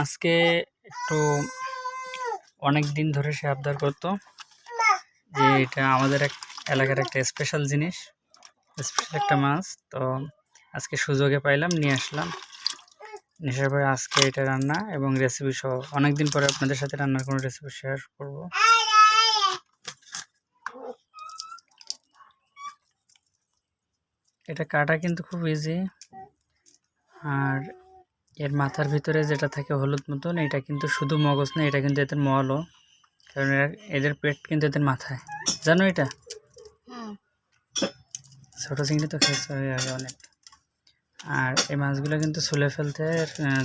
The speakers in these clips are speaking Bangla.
আজকে একটু অনেক দিন ধরে সে আবদার করতো যে এটা আমাদের এলাকার একটা স্পেশাল জিনিস, স্পেশাল একটা মাছ। তো আজকে সুযোগে পাইলাম, নিয়ে আসলাম। নেশার পরে আজকে এটা রান্না এবং রেসিপি সহ অনেকদিন পরে আপনাদের সাথে রান্নার কোনো রেসিপি শেয়ার করব। এটা কাটা কিন্তু খুব ইজি, আর এর মাথার ভিতরে যেটা থাকে হলুদ মতন, এটা কিন্তু শুধু মগজ না, এটা কিন্তু এদের মলও, কারণ এদের পেট কিন্তু এদের মাথায়, জানো এটা? ছোট চিংড়ি তো খেয়েছে আগে অনেক। আর এই মাছগুলো কিন্তু ছুলে ফেলতে হয়,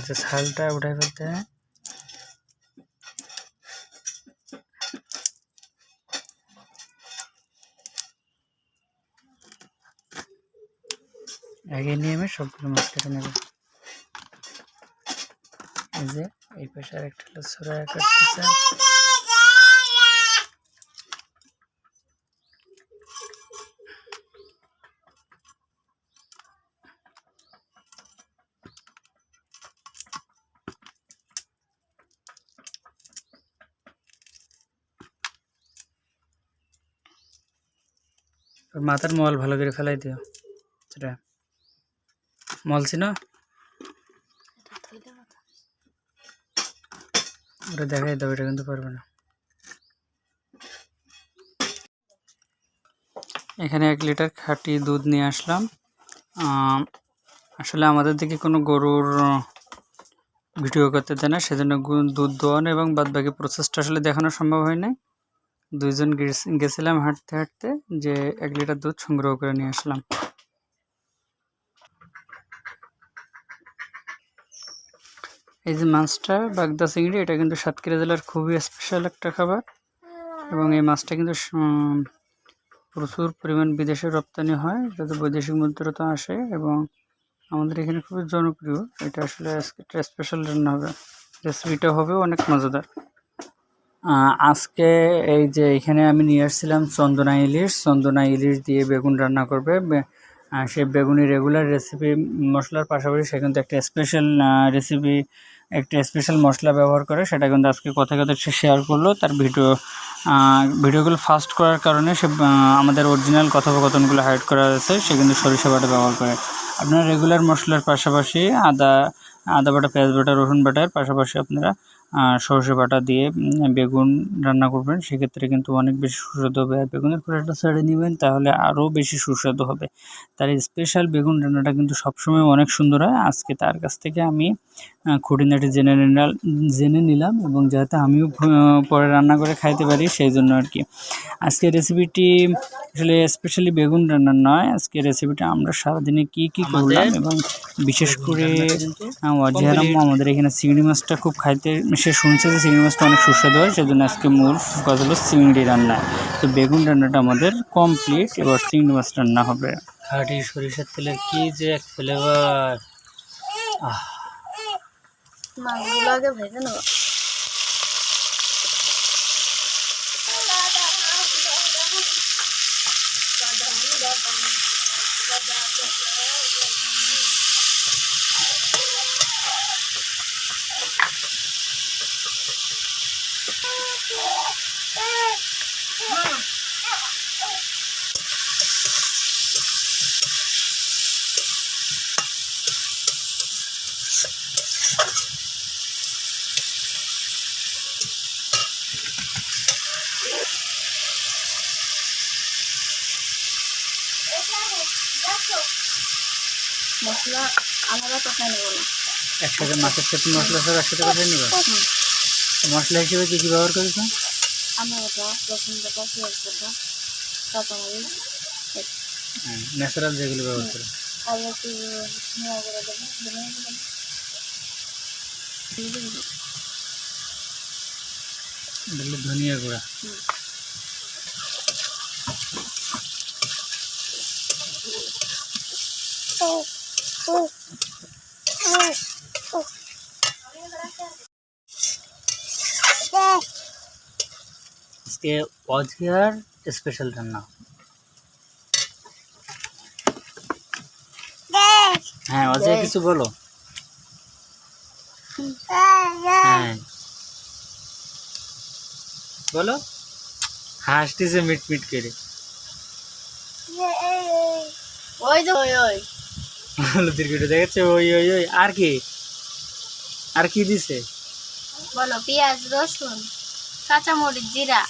যে ছালটা উঠাই ফেলতে হয়। আগে নিয়ে আমি সবগুলো মাছ কেটে নেব। এই যে এই পাশে আরেকটা হলো ছোড়া কাটতেছে। মাথার মল ভালো করে ফেলাই দিও, সেটা মল ছিল ওটা দেখাই দাও, এটা কিন্তু পারবে না। এখানে 1 লিটার খাঁটি দুধ নিয়ে আসলাম। আসলে আমাদের দিকে কোনো গরুর ভিডিও করতে দেয় না, সেজন্য দুধ দোয়ানো এবং বাদবাকি প্রসেসটা আসলে দেখানো সম্ভব হয় না। দুইজন গেছিলাম হাঁটতে হাঁটতে, যে 1 লিটার দুধ সংগ্রহ করে নিয়ে আসলাম। এই যে মাছটা বাগদা চিংড়ি, এটা কিন্তু সাতক্ষীরা জেলার খুবই স্পেশাল একটা খাবার, এবং এই মাছটা কিন্তু প্রচুর পরিমাণ বিদেশে রপ্তানি হয়, যাতে বৈদেশিক মুদ্রা তো আসে, এবং আমাদের এখানে খুবই জনপ্রিয়। এটা আসলে একটা স্পেশাল রান্না হবে, রেসিপিটা হবে অনেক মজাদার। আজকে এই যে এখানে আমি নিয়ে আসছিলাম চন্দনা ইলিশ দিয়ে বেগুন রান্না করবে। সেই বেগুনি রেগুলার রেসিপি মশলার পাশাপাশি সে কিন্তু একটা স্পেশাল রেসিপি, একটা স্পেশাল মশলা ব্যবহার করে, সেটা কিন্তু আজকে কথায় কথায় সে শেয়ার করলো। তার ভিডিওগুলো ফাস্ট করার কারণে সে আমাদের অরিজিনাল কথোপকথনগুলো হাইড করা হয়েছে। সে কিন্তু সরিষা বাটা ব্যবহার করে। আপনারা রেগুলার মশলার পাশাপাশি আদা বাটা, পেঁয়াজ বাটা, রসুন বাটার পাশাপাশি আপনারা সরষে বাটা দিয়ে বেগুন রান্না করবেন, সেক্ষেত্রে কিন্তু অনেক বেশি সুস্বাদু হবে। আর বেগুনের খোসাটা ছেড়ে নেবেন, তাহলে আরও বেশি সুস্বাদু হবে। তার স্পেশাল বেগুন রান্নাটা কিন্তু সবসময় অনেক সুন্দর হয়। আজকে তার কাছ থেকে আমি খুঁটিনাটি জেনে নিলাম, এবং যাতে আমিও পরে রান্না করে খাইতে পারি, সেই জন্য আর কি। আজকে রেসিপিটি আসলে স্পেশালি বেগুন রান্নার নয়, আজকে রেসিপিটা আমরা সারাদিনে কি করলাম, এবং বিশেষ করে অজিহারাম্মু আমাদের এখানে চিংড়ি মাছটা খুব খাইতে, সে শুনছে যে চিংড়ি মাছটা অনেক সুস্বাদু হয়, সেজন্য আজকে মূল ফোকাস হলো চিংড়ি রান্না। তো বেগুন রান্নাটা আমাদের কমপ্লিট, এবার চিংড়ি মাছ রান্না হবে। খাঁটি সরিষার তেলের কি যে এক ফ্লেভার! মাছগুলো আগে ভেজে নেব। মশলা আলাদা কষাই নেব না, একসাথে মাছের সাথে মশলা সব একসাথে কষাই নেবে। মশলা হিসেবে কী ব্যবহার করেছো? আদা বাটা, রসুন বাটা, পেঁয়াজ বাটা, কাঁচামরিচ, ন্যাচারাল যেগুলো ব্যবহার করে। আর একটু ধনিয়া গুঁড়ো দেবো, ধনিয়া গুঁড়া। আজকে অজিহার স্পেশাল রান্না। হ্যাঁ, অজিয়া কিছু বলো। হ্যাঁ বলো, হাসতেছে মিট মিট করে। ওই যে ওই ওই হলুদের গুঁড়ো দেখাচ্ছে, ওই ওই ওই। আর কি, আর কি দিছে? বলো, পেঁয়াজ, রসুন, কাঁচামরিচ, জিরা।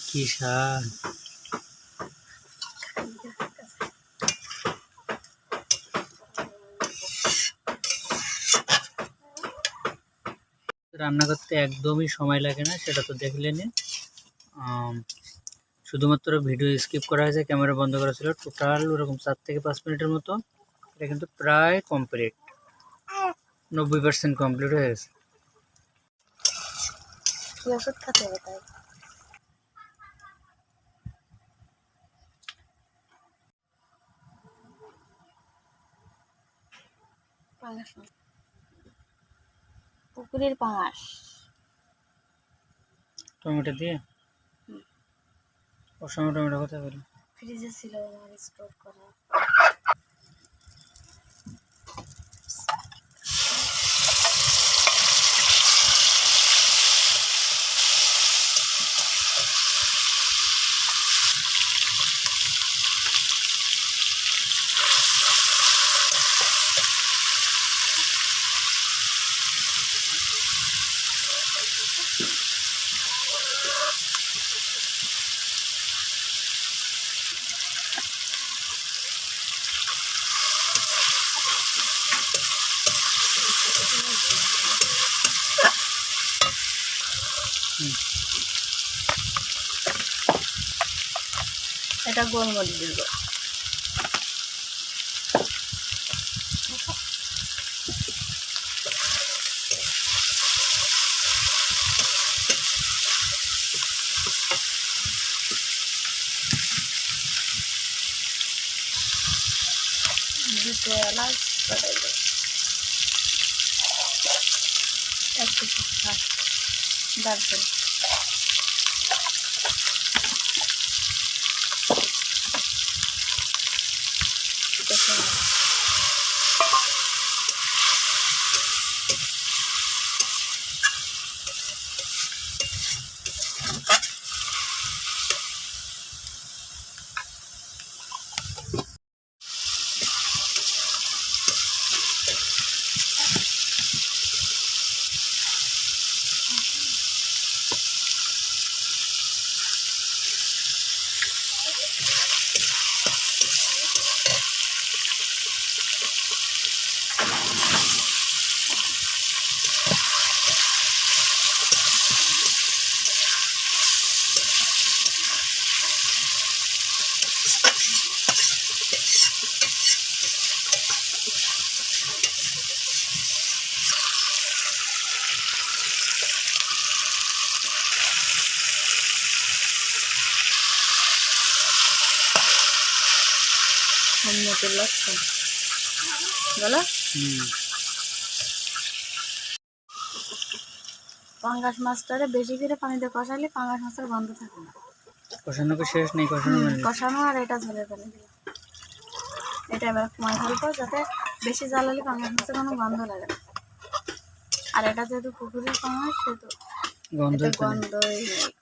কি স্বাদ! রান্না করতে একদমই সময় লাগে না, সেটা তো দেখলেনই। শুধুমাত্র ভিডিও স্কিপ করা হয়েছে, ক্যামেরা বন্ধ করা ছিল। টোটাল ওরকম 4 থেকে 5 মিনিটের মতো। এটা কিন্তু প্রায় কমপ্লিট, 90% কমপ্লিট হয়ে গেছে। কি ওষুধ খেতে হবে তাই? পাঙাশ মাছ, পুকুরের পাঙাশ। টমেটো দিয়ে ওর সঙ্গে টমেটো কথা বলি। ফ্রিজে ছিল আমার স্টোর করা। এটা গোলমরিচ দিব। দুটো এলাচ বাটাই দেব, একটু দারচিনি। মতো লাগছে বলো। পাঙ্গাস মাছটারে বেশি করে পানিতে কষালে পাঙ্গাস মাছের গন্ধ থাকে না। কষানো কি শেষ নেই? কষানো আর এটা ঝরে ফেলে দিলাম। এটা এবার কমায় ফেলবো যাতে বেশি জ্বালালে পাঙ্গাস মাছের কোনো গন্ধ লাগে না। আর এটা যেহেতু পুকুরের পাঙ্গাস সেহেতু গন্ধই নেই।